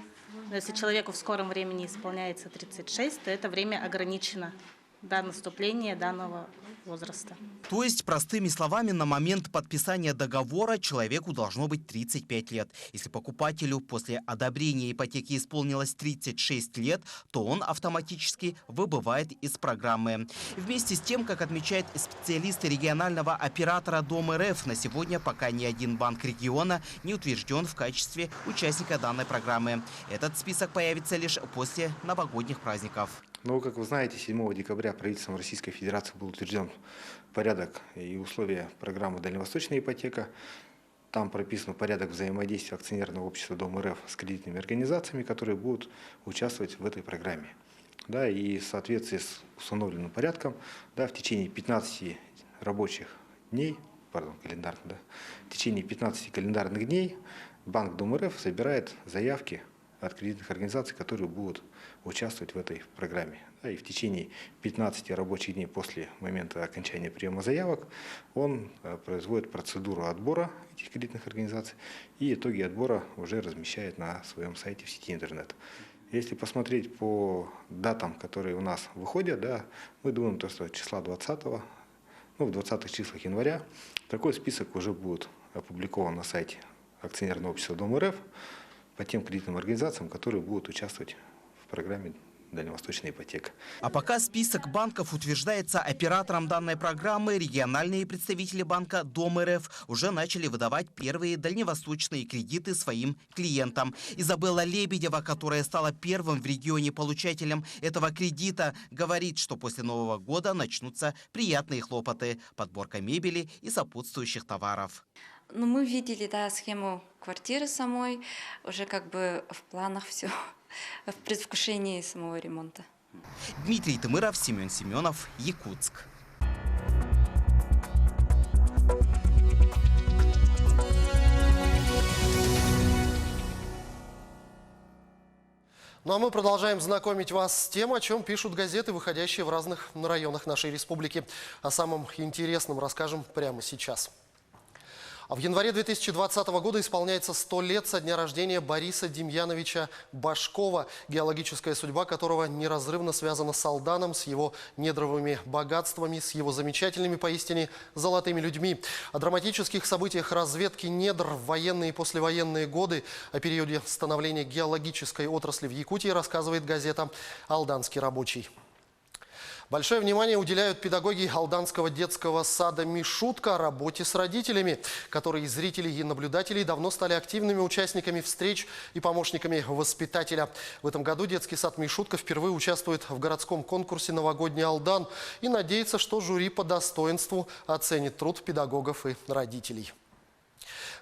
S4: Но если человеку в скором времени исполняется 36, то это время ограничено до наступления данного возраста.
S12: То есть, простыми словами, на момент подписания договора человеку должно быть 35 лет. Если покупателю после одобрения ипотеки исполнилось 36 лет, то он автоматически выбывает из программы. Вместе с тем, как отмечают специалисты регионального оператора Дом РФ, на сегодня пока ни один банк региона не утвержден в качестве участника данной программы. Этот список появится лишь после новогодних праздников.
S14: Но, как вы знаете, 7 декабря правительством Российской Федерации был утвержден порядок и условия программы «Дальневосточная ипотека». Там прописан порядок взаимодействия акционерного общества Дом РФ с кредитными организациями, которые будут участвовать в этой программе. Да, и в соответствии с установленным порядком, да, в течение 15 рабочих дней, календарных, да, в течение 15 календарных дней Банк Дом РФ собирает заявки от кредитных организаций, которые будут участвовать в этой программе. И в течение 15 рабочих дней после момента окончания приема заявок он производит процедуру отбора этих кредитных организаций и итоги отбора уже размещает на своем сайте в сети интернет. Если посмотреть по датам, которые у нас выходят, да, мы думаем, что числа 20-го, в 20-х числах января такой список уже будет опубликован на сайте акционерного общества Дом РФ по тем кредитным организациям, которые будут участвовать в программе «Дальневосточная ипотека».
S12: А пока список банков утверждается оператором данной программы, региональные представители банка Дом РФ уже начали выдавать первые дальневосточные кредиты своим клиентам. Изабелла Лебедева, которая стала первым в регионе получателем этого кредита, говорит, что после Нового года начнутся приятные хлопоты, подборка мебели и сопутствующих товаров.
S13: Ну, мы видели, да, схему квартиры самой, уже как бы в планах все, в предвкушении самого ремонта.
S12: Дмитрий Тымыров, Семен Семенов, Якутск.
S1: Ну а мы продолжаем знакомить вас с тем, о чем пишут газеты, выходящие в разных районах нашей республики. О самом интересном расскажем прямо сейчас. А в январе 2020 года исполняется 100 лет со дня рождения Бориса Демьяновича Башкова, геологическая судьба которого неразрывно связана с Алданом, с его недровыми богатствами, с его замечательными поистине золотыми людьми. О драматических событиях разведки недр в военные и послевоенные годы, о периоде становления геологической отрасли в Якутии рассказывает газета «Алданский рабочий». Большое внимание уделяют педагоги Алданского детского сада «Мишутка» работе с родителями, которые из зрителей и наблюдателей давно стали активными участниками встреч и помощниками воспитателя. В этом году детский сад «Мишутка» впервые участвует в городском конкурсе «Новогодний Алдан» и надеется, что жюри по достоинству оценит труд педагогов и родителей.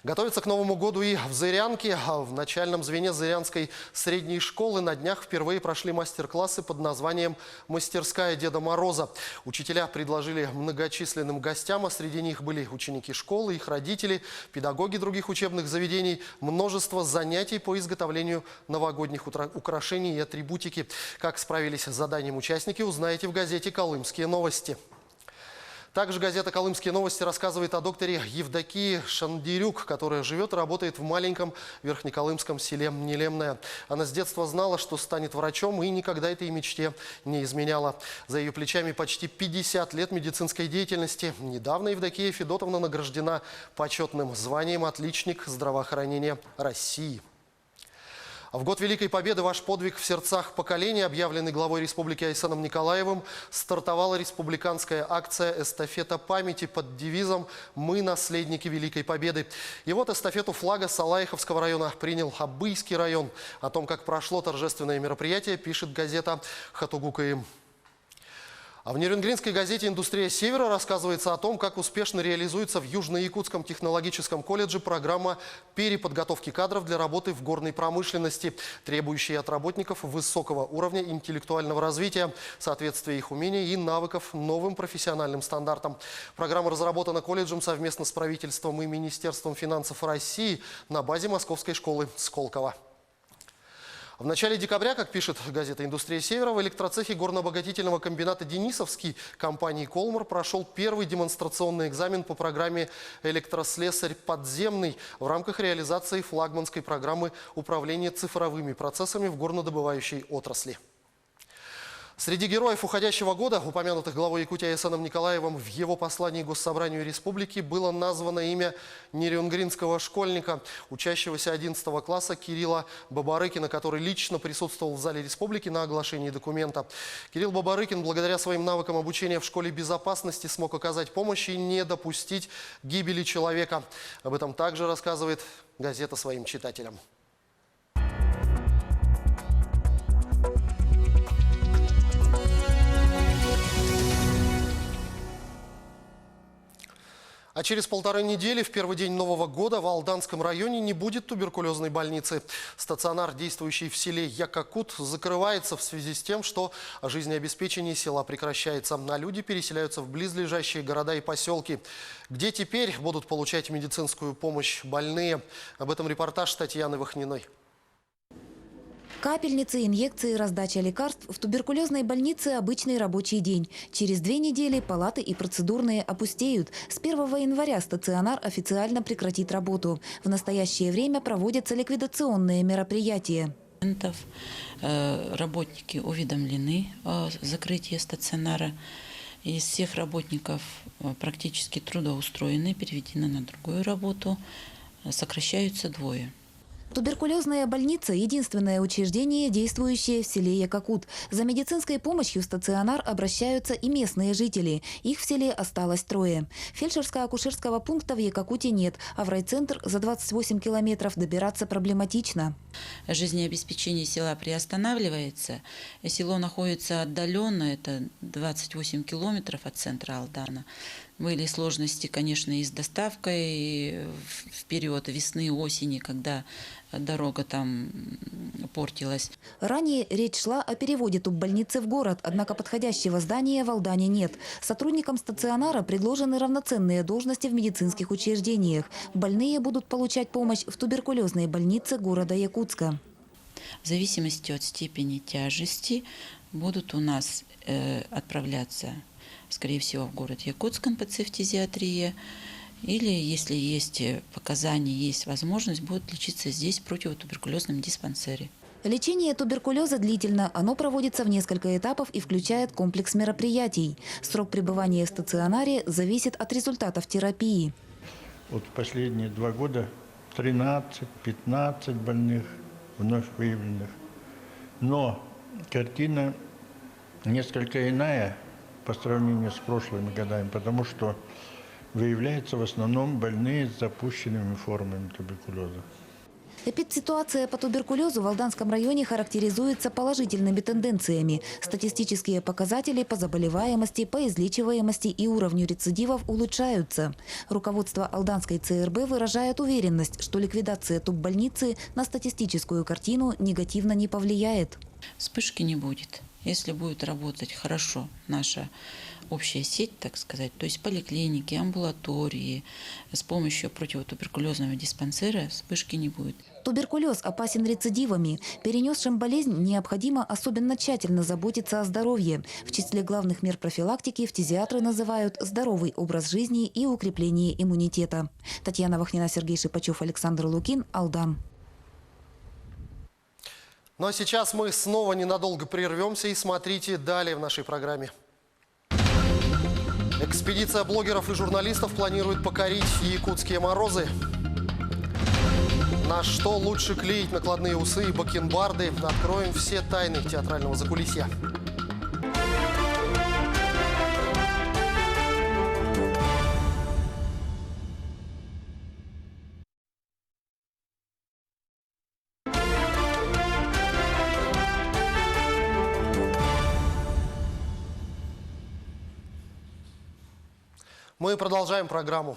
S1: Готовятся к Новому году и в Зырянке. В начальном звене Зырянской средней школы на днях впервые прошли мастер-классы под названием «Мастерская Деда Мороза». Учителя предложили многочисленным гостям, а среди них были ученики школы, их родители, педагоги других учебных заведений, множество занятий по изготовлению новогодних украшений и атрибутики. Как справились с заданием участники, узнаете в газете «Колымские новости». Также газета «Колымские новости» рассказывает о докторе Евдокии Шандирюк, которая живет и работает в маленьком верхнеколымском селе Нелемное. Она с детства знала, что станет врачом, и никогда этой мечте не изменяла. За ее плечами почти 50 лет медицинской деятельности. Недавно Евдокия Федотовна награждена почетным званием «Отличник здравоохранения России». В год Великой Победы ваш подвиг в сердцах поколений, объявленный главой республики Айсеном Николаевым, стартовала республиканская акция «Эстафета памяти» под девизом «Мы наследники Великой Победы». И вот эстафету флага Салаиховского района принял Абыйский район. О том, как прошло торжественное мероприятие, пишет газета «Хатугукаим». А в нерюнгринской газете «Индустрия Севера» рассказывается о том, как успешно реализуется в Южно-Якутском технологическом колледже программа переподготовки кадров для работы в горной промышленности, требующая от работников высокого уровня интеллектуального развития, соответствия их умений и навыков новым профессиональным стандартам. Программа разработана колледжем совместно с правительством и Министерством финансов России на базе Московской школы Сколково. В начале декабря, как пишет газета «Индустрия Севера», в электроцехе горнообогатительного комбината «Денисовский» компании «Колмар» прошел первый демонстрационный экзамен по программе «Электрослесарь подземный» в рамках реализации флагманской программы управления цифровыми процессами в горнодобывающей отрасли. Среди героев уходящего года, упомянутых главой Якутии Эсеном Николаевым, в его послании Госсобранию Республики было названо имя нерюнгринского школьника, учащегося 11 класса Кирилла Бабарыкина, который лично присутствовал в зале Республики на оглашении документа. Кирилл Бабарыкин, благодаря своим навыкам обучения в школе безопасности, смог оказать помощь и не допустить гибели человека. Об этом также рассказывает газета своим читателям. А через 1,5 недели, в первый день Нового года, в Алданском районе не будет туберкулезной больницы. Стационар, действующий в селе Якакут, закрывается в связи с тем, что жизнеобеспечение села прекращается, а люди переселяются в близлежащие города и поселки. Где теперь будут получать медицинскую помощь больные? Об этом репортаж Татьяны Вахниной.
S5: Капельницы, инъекции, раздача лекарств. В туберкулезной больнице обычный рабочий день. Через 2 недели палаты и процедурные опустеют. С 1 января стационар официально прекратит работу. В настоящее время проводятся ликвидационные мероприятия.
S6: Работники уведомлены о закрытии стационара. Из всех работников практически трудоустроены, переведены на другую работу. Сокращаются 2.
S5: Туберкулезная больница – единственное учреждение, действующее в селе Якакут. За медицинской помощью в стационар обращаются и местные жители. Их в селе осталось 3. Фельдшерско-акушерского пункта в Якакуте нет, а в райцентр за 28 километров добираться проблематично.
S6: Жизнеобеспечение села приостанавливается. Село находится отдаленно, это 28 километров от центра Алдана. Были сложности, конечно, и с доставкой в период весны, осени, когда дорога там портилась.
S5: Ранее речь шла о переводе туббольницы в город, однако подходящего здания в Алдане нет. Сотрудникам стационара предложены равноценные должности в медицинских учреждениях. Больные будут получать помощь в туберкулезной больнице города Якутска.
S6: В зависимости от степени тяжести будут у нас отправляться, скорее всего, в город Якутск МПЦ-фтизиатрия, или, если есть показания, есть возможность, будут лечиться здесь в противотуберкулезном диспансере.
S5: Лечение туберкулеза длительно. Оно проводится в несколько этапов и включает комплекс мероприятий. Срок пребывания в стационаре зависит от результатов терапии.
S15: Вот последние 2 года 13-15 больных вновь выявленных. Но картина несколько иная по сравнению с прошлыми годами, потому что выявляются в основном больные с запущенными формами туберкулеза.
S5: Эпидситуация по туберкулезу в Алданском районе характеризуется положительными тенденциями. Статистические показатели по заболеваемости, по излечиваемости и уровню рецидивов улучшаются. Руководство Алданской ЦРБ выражает уверенность, что ликвидация туббольницы на статистическую картину негативно не повлияет.
S6: Вспышки не будет. Если будет работать хорошо наша общая сеть, так сказать, то есть поликлиники, амбулатории, с помощью противотуберкулезного диспансера, вспышки не будет.
S5: Туберкулез опасен рецидивами. Перенесшим болезнь необходимо особенно тщательно заботиться о здоровье. В числе главных мер профилактики фтизиатры называют здоровый образ жизни и укрепление иммунитета. Татьяна Вахнина, Сергей Шипачев, Александр Лукин, Алдан.
S1: Ну а сейчас мы снова ненадолго прервемся и смотрите далее в нашей программе. Экспедиция блогеров и журналистов планирует покорить якутские морозы. На что лучше клеить накладные усы и бакенбарды? Откроем все тайны театрального закулисья. Мы продолжаем программу.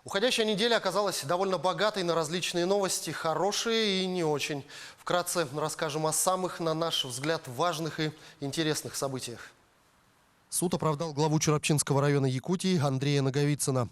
S1: Уходящая неделя оказалась довольно богатой на различные новости, хорошие и не очень. Вкратце расскажем о самых, на наш взгляд, важных и интересных событиях. Суд оправдал главу Чурапчинского района Якутии Андрея Наговицына.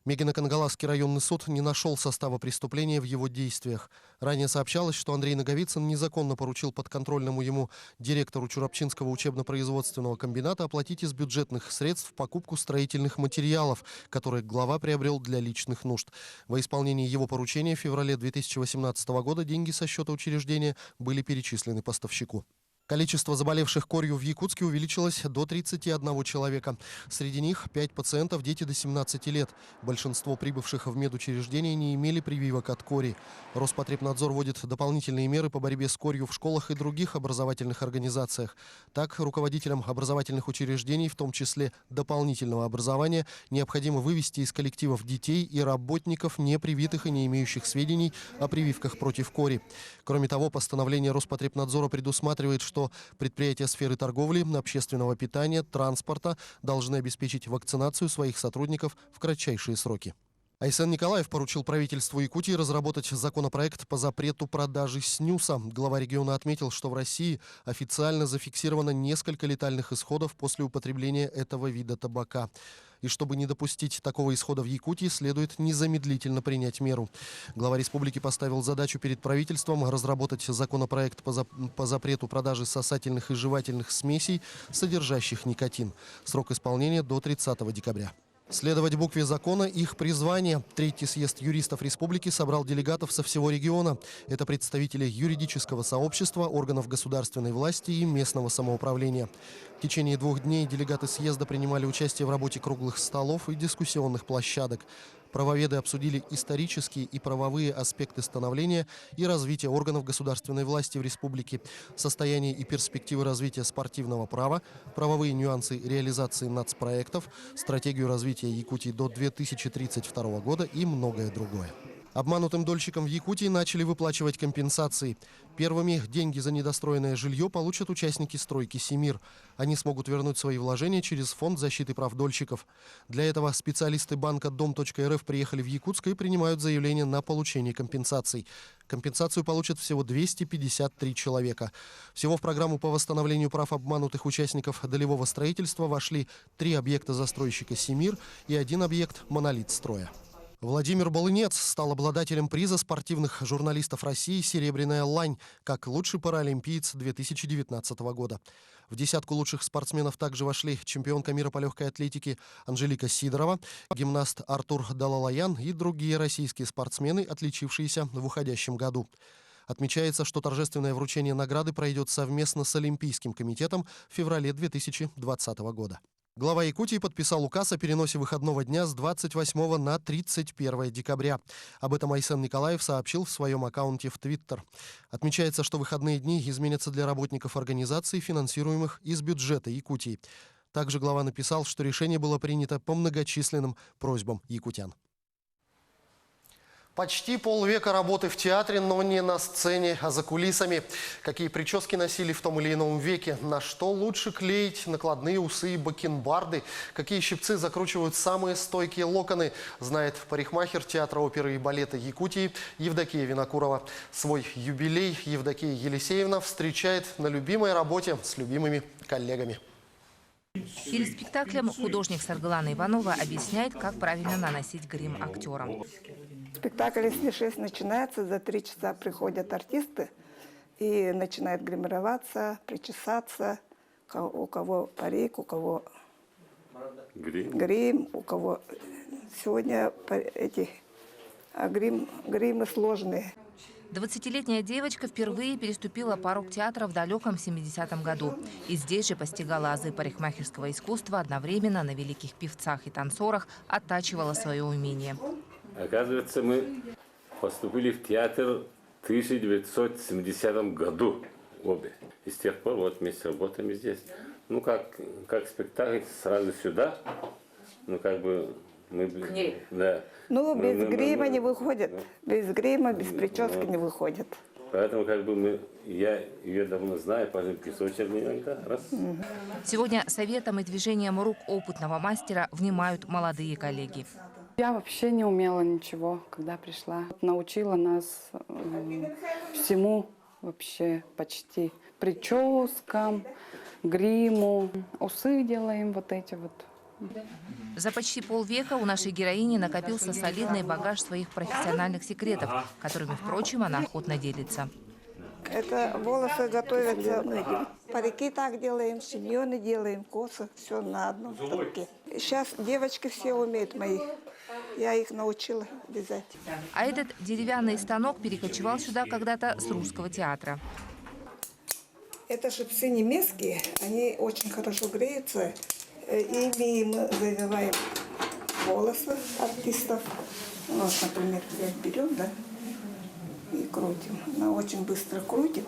S1: Мегино-Кангаласский районный суд не нашел состава преступления в его действиях. Ранее сообщалось, что Андрей Наговицын незаконно поручил подконтрольному ему директору Чурапчинского учебно-производственного комбината оплатить из бюджетных средств покупку строительных материалов, которые глава приобрел для личных нужд. Во исполнении его поручения в феврале 2018 года деньги со счета учреждения были перечислены поставщику. Количество заболевших корью в Якутске увеличилось до 31 человека. Среди них 5 пациентов – дети до 17 лет. Большинство прибывших в медучреждения не имели прививок от кори. Роспотребнадзор вводит дополнительные меры по борьбе с корью в школах и других образовательных организациях. Так, руководителям образовательных учреждений, в том числе дополнительного образования, необходимо вывести из коллективов детей и работников, не привитых и не имеющих сведений о прививках против кори. Кроме того, постановление Роспотребнадзора предусматривает, что предприятия сферы торговли, общественного питания, транспорта должны обеспечить вакцинацию своих сотрудников в кратчайшие сроки. Айсен Николаев поручил правительству Якутии разработать законопроект по запрету продажи снюса. Глава региона отметил, что в России официально зафиксировано несколько летальных исходов после употребления этого вида табака. И чтобы не допустить такого исхода в Якутии, следует незамедлительно принять меру. Глава республики поставил задачу перед правительством разработать законопроект по запрету продажи сосательных и жевательных смесей, содержащих никотин. Срок исполнения до 30 декабря. Следовать букве закона – их призвание. Третий съезд юристов республики собрал делегатов со всего региона. Это представители юридического сообщества, органов государственной власти и местного самоуправления. В течение 2 дней делегаты съезда принимали участие в работе круглых столов и дискуссионных площадок. Правоведы обсудили исторические и правовые аспекты становления и развития органов государственной власти в республике, состояние и перспективы развития спортивного права, правовые нюансы реализации нацпроектов, стратегию развития Якутии до 2032 года и многое другое. Обманутым дольщикам в Якутии начали выплачивать компенсации. Первыми деньги за недостроенное жилье получат участники стройки «Семир». Они смогут вернуть свои вложения через Фонд защиты прав дольщиков. Для этого специалисты банка Дом.РФ приехали в Якутск и принимают заявление на получение компенсаций. Компенсацию получат всего 253 человека. Всего в программу по восстановлению прав обманутых участников долевого строительства вошли 3 объекта застройщика «Семир» и 1 объект «Монолит строя». Владимир Болынец стал обладателем приза спортивных журналистов России «Серебряная лань» как лучший паралимпиец 2019 года. В десятку лучших спортсменов также вошли чемпионка мира по легкой атлетике Анжелика Сидорова, гимнаст Артур Далалаян и другие российские спортсмены, отличившиеся в уходящем году. Отмечается, что торжественное вручение награды пройдет совместно с Олимпийским комитетом в феврале 2020 года. Глава Якутии подписал указ о переносе выходного дня с 28 на 31 декабря. Об этом Айсен Николаев сообщил в своем аккаунте в Твиттер. Отмечается, что выходные дни изменятся для работников организаций, финансируемых из бюджета Якутии. Также глава написал, что решение было принято по многочисленным просьбам якутян. Почти полвека работы в театре, но не на сцене, а за кулисами. Какие прически носили в том или ином веке, на что лучше клеить накладные усы и бакенбарды, какие щипцы закручивают самые стойкие локоны, знает парикмахер театра оперы и балета Якутии Евдокия Винокурова. Свой юбилей Евдокия Елисеевна встречает на любимой работе с любимыми коллегами.
S7: Перед спектаклем художник Саргалана Иванова объясняет, как правильно наносить грим актерам.
S8: Спектакль, если 6 начинается, за 3 часа приходят артисты и начинают гримироваться, причесаться. У кого парик, у кого грим, у кого сегодня эти гримы сложные.
S7: 20-летняя девочка впервые переступила порог театра в далеком 70-м году. И здесь же постигала азы парикмахерского искусства, одновременно на великих певцах и танцорах оттачивала свое умение.
S16: Оказывается, мы поступили в театр в 1970 году обе. И с тех пор вот вместе работаем здесь. Ну, как спектакль сразу сюда, ну, как бы Да.
S8: Ну, без грима не выходит. Без грима, без прически не выходит.
S16: Поэтому я ее давно знаю, поэтому песочек иногда раз.
S7: Сегодня советам и движениям рук опытного мастера внимают молодые коллеги.
S17: Я вообще не умела ничего, когда пришла. Научила нас всему вообще почти. Прическам, гриму, усы делаем вот эти вот.
S7: За почти полвека у нашей героини накопился солидный багаж своих профессиональных секретов, которыми, впрочем, она охотно делится.
S8: Это волосы готовятся. Парики так делаем, шиньоны делаем, косы. Все на одном станке. Сейчас девочки все умеют мои. Я их научила вязать.
S7: А этот деревянный станок перекочевал сюда когда-то с русского театра.
S8: Это шипсы немецкие, они очень хорошо греются. Ими мы завиваем волосы артистов. Вот, например, берем, да, и крутим. Она очень быстро крутит.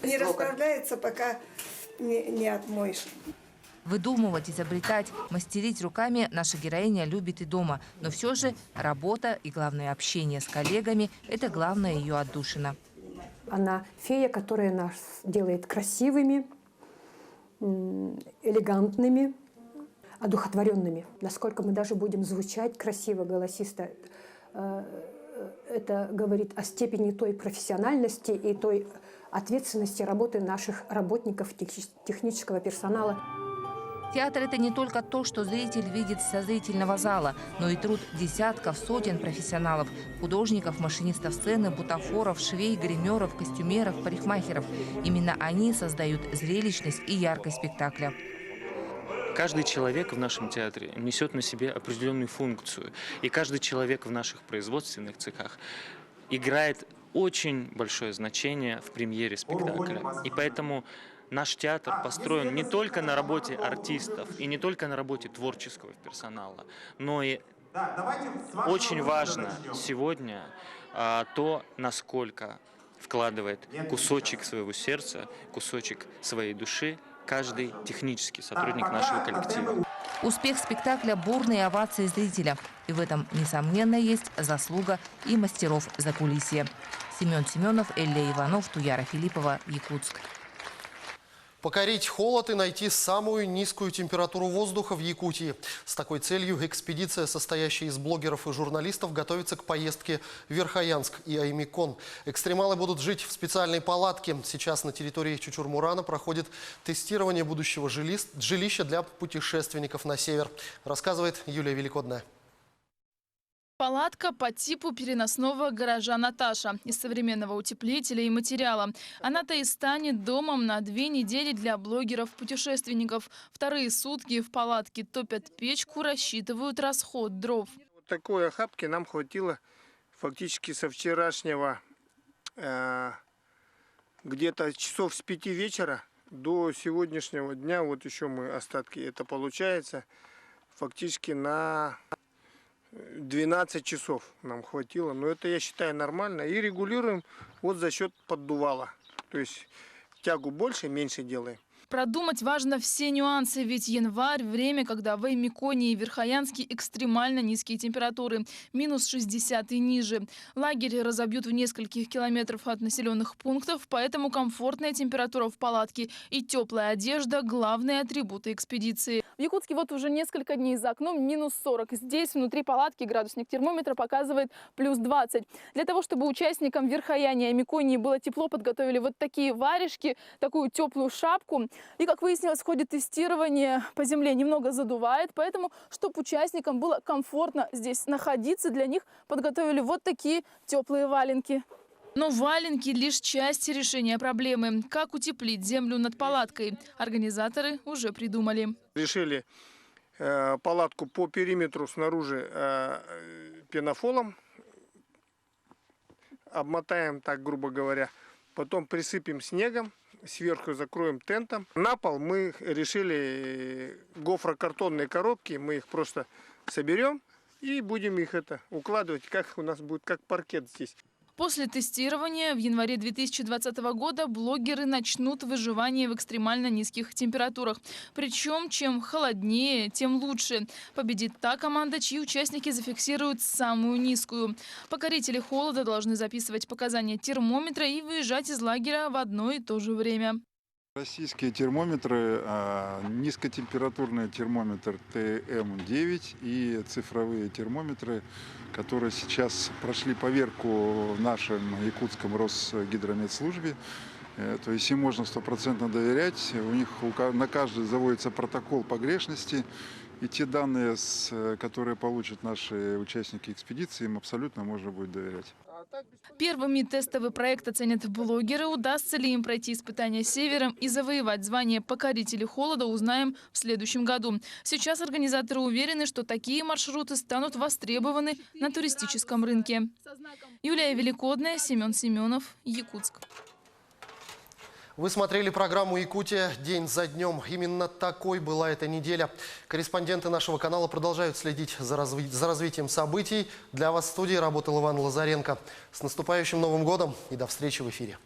S8: Не расправляется, пока не отмоешь.
S7: Выдумывать, изобретать, мастерить руками наша героиня любит и дома. Но все же работа и, главное, общение с коллегами – это главная ее отдушина.
S18: Она фея, которая нас делает красивыми, элегантными, одухотворенными. Насколько мы даже будем звучать красиво, голосисто, это говорит о степени той профессиональности и той ответственности работы наших работников, технического персонала.
S7: Театр – это не только то, что зритель видит со зрительного зала, но и труд десятков, сотен профессионалов – художников, машинистов сцены, бутафоров, швей, гримеров, костюмеров, парикмахеров. Именно они создают зрелищность и яркость спектакля.
S19: Каждый человек в нашем театре несет на себе определенную функцию. И каждый человек в наших производственных цехах играет очень большое значение в премьере спектакля. И поэтому наш театр построен не только на работе артистов и не только на работе творческого персонала, но и очень важно сегодня то, насколько вкладывает кусочек своего сердца, кусочек своей души каждый технический сотрудник нашего коллектива.
S7: Успех спектакля – бурные овации зрителя. И в этом, несомненно, есть заслуга и мастеров закулисья. Семен Семенов, Элья Иванов, Туяра Филиппова, Якутск.
S1: Покорить холод и найти самую низкую температуру воздуха в Якутии. С такой целью экспедиция, состоящая из блогеров и журналистов, готовится к поездке в Верхоянск и Аймикон. Экстремалы будут жить в специальной палатке. Сейчас на территории Чучур-Мурана проходит тестирование будущего жилища для путешественников на север. Рассказывает Юлия Великодная.
S20: Палатка по типу переносного гаража «Наташа» из современного утеплителя и материала. Она-то и станет домом на 2 недели для блогеров-путешественников. Вторые сутки в палатке топят печку, рассчитывают расход дров.
S22: Вот такой охапки нам хватило фактически со вчерашнего где-то часов с 5 вечера до сегодняшнего дня. Вот еще мы остатки. Это получается фактически на 12 часов нам хватило, но это, я считаю, нормально. И регулируем вот за счет поддувала. То есть тягу больше, меньше делаем.
S20: Продумать важно все нюансы, ведь январь – время, когда в Аймиконе и Верхоянске экстремально низкие температуры – -60 и ниже. Лагерь разобьют в нескольких километрах от населенных пунктов, поэтому комфортная температура в палатке и теплая одежда – главные атрибуты экспедиции. В Якутске вот уже несколько дней за окном -40. Здесь внутри палатки градусник термометра показывает +20. Для того, чтобы участникам Верхояне и Аймиконии было тепло, подготовили вот такие варежки, такую теплую шапку. И, как выяснилось, в ходе тестирования по земле немного задувает, поэтому, чтобы участникам было комфортно здесь находиться, для них подготовили вот такие теплые валенки. Но валенки – лишь часть решения проблемы. Как утеплить землю над палаткой? Организаторы уже придумали.
S22: Решили палатку по периметру снаружи пенофолом. Обмотаем, так грубо говоря. Потом присыпем снегом. Сверху закроем тентом. На пол мы решили гофрокартонные коробки. Мы их просто соберем и будем их укладывать, как у нас будет, как паркет здесь.
S20: После тестирования в январе 2020 года блогеры начнут выживание в экстремально низких температурах. Причем, чем холоднее, тем лучше. Победит та команда, чьи участники зафиксируют самую низкую. Покорители холода должны записывать показания термометра и выезжать из лагеря в одно и то же время.
S2: Российские термометры, низкотемпературный термометр ТМ9 и цифровые термометры, которые сейчас прошли поверку в нашем якутском Росгидрометслужбе. То есть им можно стопроцентно доверять. У них на каждый заводится протокол погрешности. И те данные, которые получат наши участники экспедиции, им абсолютно можно будет доверять.
S20: Первыми тестовый проект оценят блогеры. Удастся ли им пройти испытания севером и завоевать звание покорителей холода, узнаем в следующем году. Сейчас организаторы уверены, что такие маршруты станут востребованы на туристическом рынке. Юлия Великодная, Семен Семенов, Якутск.
S1: Вы смотрели программу «Якутия. День за днем». Именно такой была эта неделя. Корреспонденты нашего канала продолжают следить за развитием событий. Для вас в студии работал Иван Лазаренко. С наступающим Новым годом и до встречи в эфире.